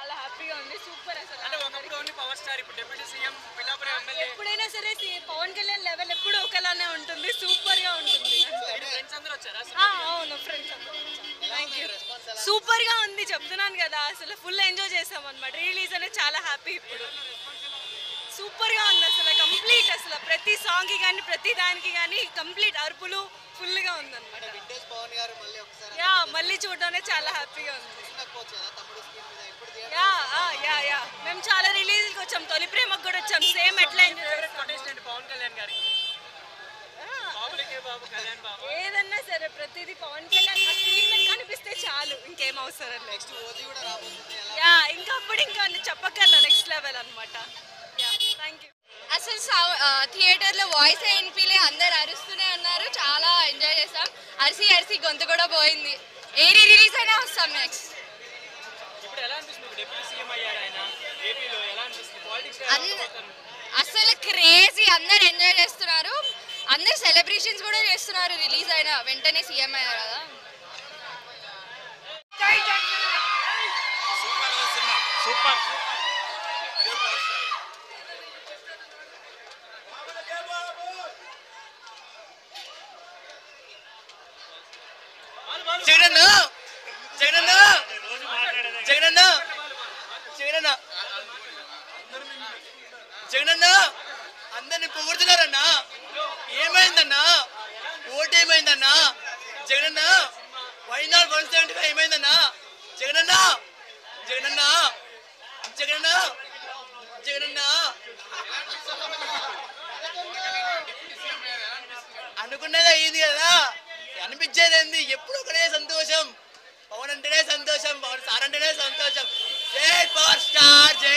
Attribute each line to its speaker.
Speaker 1: చాలా హ్యాపీగా ఉంది. సూపర్ అసలు.
Speaker 2: అంటే ఒకప్పుడు ఓన్లీ పవర్ స్టార్, ఇప్పుడు డిప్యూటీ సీఎం, పిఠాపురం ఎమ్మెల్యే.
Speaker 1: ఎప్పుడైనా సరే పవన్ కళ్యాణ్ లెవెల్ ఎప్పుడు ఒకలానే ఉంటుంది, సూపర్ గా ఉంటుంది.
Speaker 2: ఫ్రెండ్స్ అందరూ వచ్చారా?
Speaker 1: అవును, ఫ్రెండ్స్ అందరూ. Thank you. సూపర్ గా ఉంది, చెప్తున్నాను కదా, అసలు ఫుల్ ఎంజాయ్ చేసాం అనమాట. రిలీజ్ అనేది చాలా హ్యాపీ. ఇప్పుడు సూపర్ గా ఉంది అసలు, కంప్లీట్ అసలు ప్రతి సాంగ్ కి కానీ ప్రతి దానికి కానీ కంప్లీట్ అరుపులు ఫుల్ గా ఉంది అనమాట. యా, మళ్ళీ చూడడానికి చాలా హ్యాపీగా ఉంది. యా యా యా మేము చాలా రిలీజ్కి వచ్చాం, తొలి ప్రేమకు కూడా వచ్చాం. సేమ్ ఎట్లా
Speaker 2: పవన్ కళ్యాణ్ గారి
Speaker 1: ఏదన్నా సరే ప్రతిదీ పవన్ కళ్యాణ్ స్క్రీన్ మీద కనిపిస్తే చాలు, ఇంకేం అవసరం లేదు. యా, ఇంకా అప్పుడు ఇంకా చెప్పక్కర్లా, నెక్స్ట్ లెవెల్ అనమాట. Yeah, thank you.
Speaker 3: అసలు థియేటర్లో వాయిస్ వినిపిలే, అందరు అరుస్తూనే ఉన్నారు. చాలా ఎంజాయ్ చేస్తాం. అరిసి అరిసి గొంతు కూడా పోయింది. ఏ రిలీజ్ అయినా వస్తాం నెక్స్ట్. అసలు క్రేజీ, అందరు ఎంజాయ్ చేస్తున్నారు. అందరు సెలబ్రేషన్స్ కూడా చేస్తున్నారు. రిలీజ్ అయిన వెంటనే సీఎం అయ్యారు కదా.
Speaker 2: సూపర్. జగనన్న జగనన్న జగనన్న జగనన్న జగనన్న అందరిని పొగుడుతున్నారన్నా. ఏమైందన్నా? ఓటు ఏమైందన్నా? జగనన్న వైనాడు 175 ఏమైందన్నా? జగనన్న జగనన్న జగనన్న జగనన్న అనుకున్నది అయింది కదా, అనిపించేది ఏంది? ఎప్పుడు ఒకటే సంతోషం. పవన్ అంటేనే సంతోషం, పవన్ సార్ అంటేనే సంతోషం. జై పవర్ స్టార్, జై